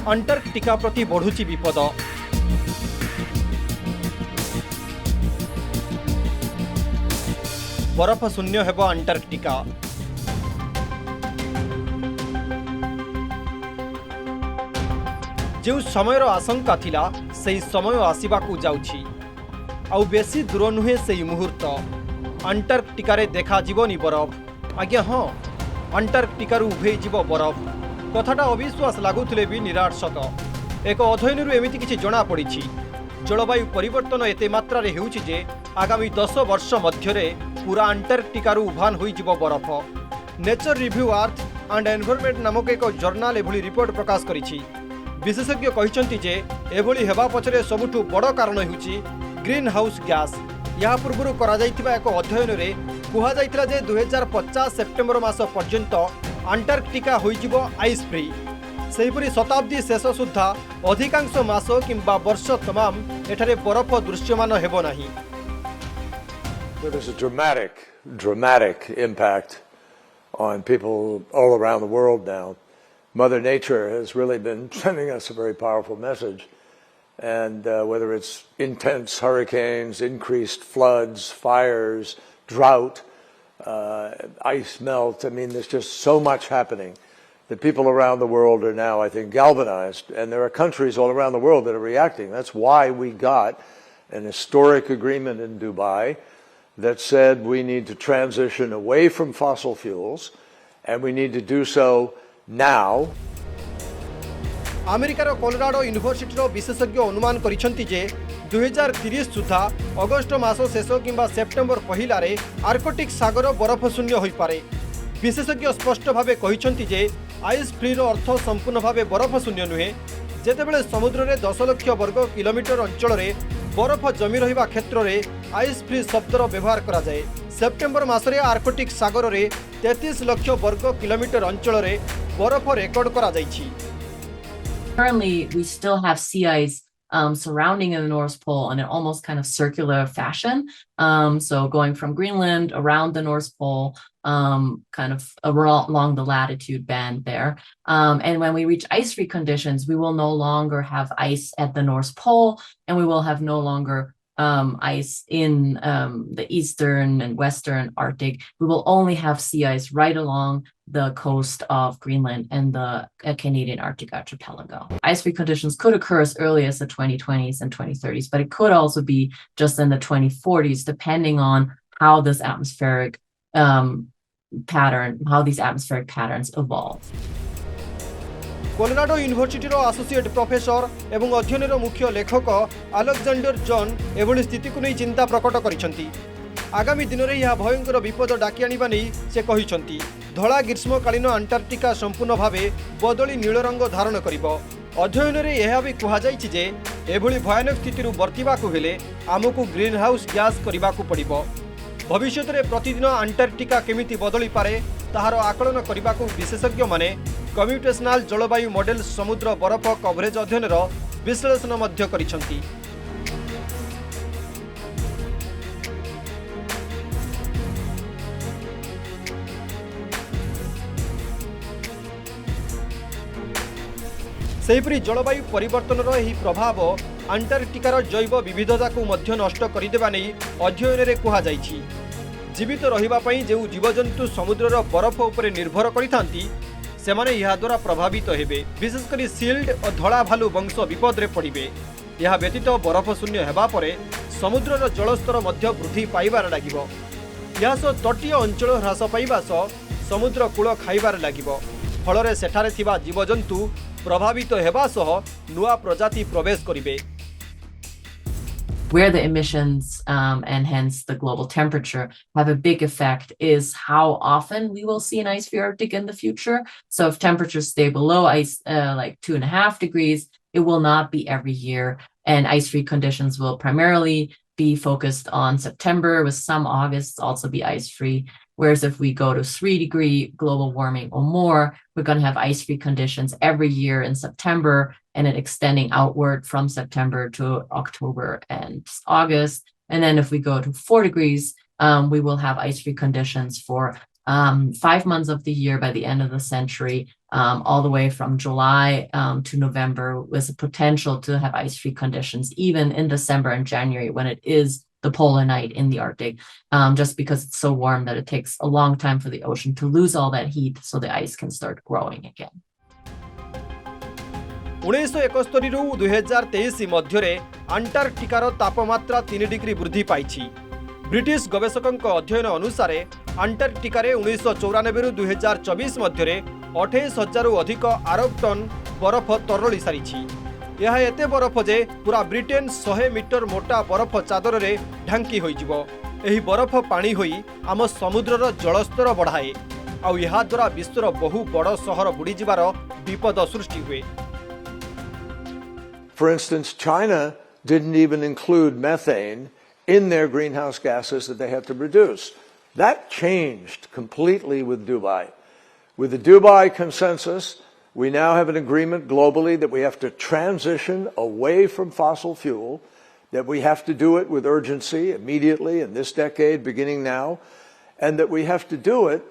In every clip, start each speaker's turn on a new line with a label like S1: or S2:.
S1: Antarctica प्रति बढ़ुची विपद। बरफ शून्य हेब अंटार्कटिका। जो समय आशंका थिला सही समय आसवाक जाउछि। आउ बेसी दूर नुहे सही मुहूर्त। अंटार्कटिका रे देखा जीवनी बरफ। आज्ञा हाँ, अंटार्कटिका उभे जीव बरफ। कथाटा अविश्वास लगुले भी निराट सत। एक अध्ययन एमती किछि जना पड़ी। जलवायु परिवर्तन एते मात्रा रे हेउछि जे आगामी 10 वर्ष मध्यरे पूरा अंटार्कटिका उभान होई जीव बरफ। Nature review earth and environment नामक एक जर्नाल एभली रिपोर्ट प्रकाश करिछि। विशेषज्ञ कहिसंति जे एभली हेबा पछरे सबुठु बड़ कारण हेउछि ग्रीन हाउस गैस। या पूर्व करा जायतिबा एक अध्ययन रे कुहा जायतिला जे 2050 सेप्टेम्बर मास पर्यंत अंटार्कटिका होइजिबो आइस फ्री। सेहिपरि शताब्दी शेष सुद्धा अधिकांश मास किंबा वर्ष तमाम एठारे बरफ दृश्यमान हेबो नाही।
S2: There's a dramatic impact on people all around the world now. Mother Nature has really been sending us a very powerful message. And whether it's intense hurricanes, increased floods, fires, drought, ice melt, I mean, there's just so much happening that people around the world are now, I think, galvanized. And there are countries all around the world that are reacting. That's why we got an historic agreement in Dubai that said we need to transition away from fossil fuels, and we need to do so now.
S1: अमेरिकार Colorado university विशेषज्ञ अनुमान करिसेंति जे 2030 सुधा August मास शेष किंबा September पहिला रे Arctic सागर बरफ शून्य होई पारे। विशेषज्ञ स्पष्ट भावे कहिसेंति जे आइस फ्री रो अर्थ संपूर्ण भावे बरफ शून्य नुहे। जेतेबेले समुद्र रे 10 लाख वर्ग किलोमीटर अंचल रे बरफ जमी रहिबा क्षेत्र रे आइस फ्री शब्दर व्यवहार करा जाए। सेप्टेम्बर मासरे आर्कटिक सागर रे 33 लाख वर्ग किलोमीटर अंचल रे बरफ रेकर्ड करा जाइछि।
S3: Currently, we still have sea ice surrounding in the North Pole in an almost kind of circular fashion. So going from Greenland around the North Pole, kind of along the latitude band there. And when we reach ice-free conditions, we will no longer have ice at the North Pole, and we will have no longer ice in the eastern and western Arctic. We will only have sea ice right along the coast of Greenland and the Canadian Arctic archipelago. Ice-free conditions could occur as early as the 2020s and 2030s, but it could also be just in the 2040s, depending on how this atmospheric how these atmospheric patterns evolve.
S1: Colorado university associate professor एवं अध्ययन मुख्य लेखक Alexander John एभली स्थिति को नहीं चिंता प्रकट करिसेंति। आगामी दिन में यह भयंकर विपद डाकी आनिबा नहीं से कहिसेंति। धला ग्रीष्मकालीन अंटार्कटिका संपूर्ण भावे बदली नील रंग धारण करिबो। अध्ययन रे यह भी कहा जाइछि जे एभली भयानक स्थिति बर्तिबाकु हेले आमकु ग्रीन हाउस गैस करिबाकु पड़िबो। भविष्य में प्रतिदिन अंटार्कटिका केमिति बदली पारे ताहार आकलन करिबाकु विशेषज्ञ माने कम्प्यूटेशनल जलवायु मॉडल समुद्र बरफ कवरेज अध्ययन विश्लेषण मध्य करिसेंति। सेहिपरि जलवायु परिवर्तन यही प्रभाव अंटार्कटिकार जैव विविधता को मध्य नष्ट करदेवा नहीं अध्ययन रे कहा जाइछि। जीवित रहिबा पई जे जीवजंतु समुद्रर बरफ उपरे निर्भर करिथांती सेमाने यह द्वारा प्रभावित हेबे। विशेषकर सील्ड और धड़ा भालू वंश विपद रे पड़िबे। यह व्यतीत बरफ शून्य हेबा परे समुद्रर जलस्तर मध्य वृद्धि पाइबार लागिबो। यह सह तटीय अंचल ह्रास पाइबा सह समुद्र कूल खाइबार लागिबो। फलरे सेठारे थिबा जीवजंतु प्रभावित हेबा सह नुआ प्रजाति प्रवेश करिबे।
S3: Where the emissions and hence the global temperature have a big effect is how often we will see an ice-free Arctic in the future. So if temperatures stay below ice like 2.5 degrees, it will not be every year, and ice-free conditions will primarily be focused on September, with some August also be ice-free. Whereas if we go to 3-degree global warming or more, we're going to have ice-free conditions every year in September, and it extending outward from September to October and August. And then if we go to 4 degrees, we will have ice-free conditions for 5 months of the year by the end of the century, all the way from July to November, with a potential to have ice-free conditions, even in December and January when it is the polar night in the Arctic, just because it's so warm that it takes a long time for the ocean to lose all that heat so the ice can start growing again.
S1: 1971 ରୁ 2023 ମଧ୍ୟରେ अंटार्क्टिकार तापमात्रा 3 degree वृद्धि पाइछि। British गवेषकଙ୍କ अध्ययन अनुसार Antarctica 1994 ରୁ 2024 ମଧ୍ୟରେ 28,000 ରୁ अधिक आरब ton बरफ तरली सारिछि। यह एते बरफ जे पूरा ब्रिटेन 100 मीटर मोटा बरफ चादर रे ढांकी होइजिवो। एही बरफ पानी होई आम समुद्रर जलस्तर बढ़ाए आ यहा द्वारा विश्वर बहु बड़ सहर बुड़ी जिवार विपद सृष्टि हुए।
S2: For instance, China didn't even include methane in their greenhouse gases that they had to reduce. That changed completely with Dubai. With the Dubai consensus, we now have an agreement globally that we have to transition away from fossil fuel, that we have to do it with urgency immediately in this decade, beginning now, and that we have to do it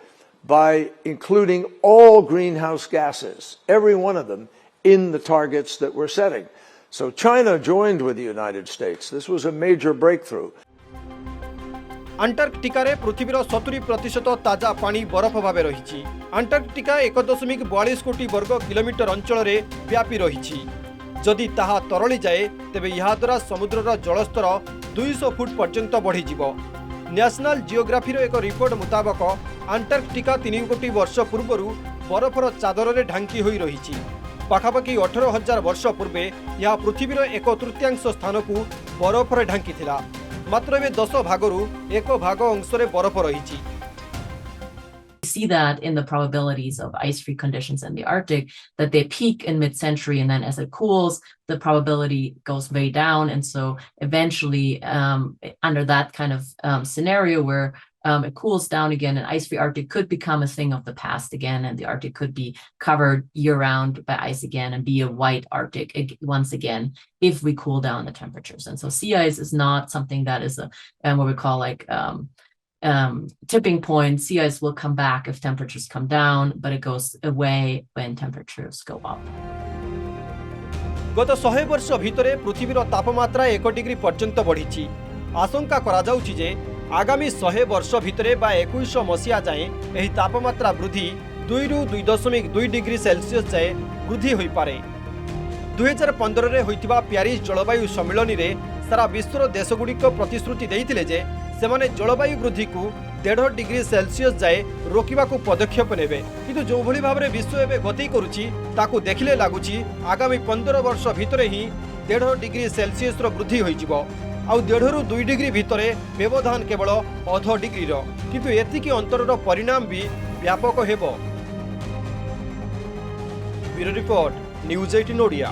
S2: by including all greenhouse gases, every one of them, in the targets that we're setting. So China joined with the United States. This was a major breakthrough.
S1: Antarctica रे पृथ्वीर 70% ताजा पानी बरफ भाव रही। Antarctica 1.42 कोटी वर्ग kilometre अंचल रे व्यापी रही। जदि ताहा तरली जाए तेबे यहा द्वारा समुद्रर जलस्तर 200 फुट पर्यंत बढ़ी जिवो। नेशनल जियोग्राफी रो एक रिपोर्ट मुताबक अंटार्क्टिका 3 कोटी वर्ष पूर्वरु बरफर चादर रे ढांकी होई रही। पाखापाखि 18,000 वर्ष पूर्वे यह पृथ्वीर 1/3 स्थान को बरफ रे ढांकी थिला। मात्र ए 10 भागरु 1 भाग अंश रे बरफ रही।
S3: See that in the probabilities of ice-free conditions in the Arctic, that they peak in mid-century, and then as it cools, the probability goes way down. And so eventually, under that kind of scenario where it cools down again, an ice-free Arctic could become a thing of the past again, and the Arctic could be covered year-round by ice again and be a white Arctic once again if we cool down the temperatures. And so sea ice is not something that is what we call like tipping point. Sea ice will come back if temperatures come down, but it goes away when temperatures go up.
S1: गत 100 वर्ष भितरे पृथ्वीर तापमात्रा 1 degree पर्यंत बढ़ी। आशंका करा जाउछि जे आगामी 100 वर्ष भितरे बा 2100 मसीहा जाए एही तापमात्रा वृद्धि 2 रु 2.2 डिग्री सेल्सियस जाए वृद्धि होई पारे। 2015 रे होइतिबा प्यारिस जलवायु सम्मेलन रे सारा विश्वर देशगुड़िक प्रतिश्रुति देइथिले जे सेमाने जलवायु वृद्धि को 1.5 डिग्री सेल्सियस जाए रोकिबा को पदक्षेप नेबे। किंतु जो भली भाबरे विश्व एबे गति करूछि ताकू देखिले लागुछि आगामी 15 वर्ष भितरे ही 1.5 डिग्री सेल्सियस रो वृद्धि होई जिवो। आउ 1.5 रु 2 डिग्री भितरे व्यवधान केवल 0.5 डिग्री रो, किंतु एतिकी अंतरर परिणाम भी व्यापक हेबो। Bureau report news 18 Odia.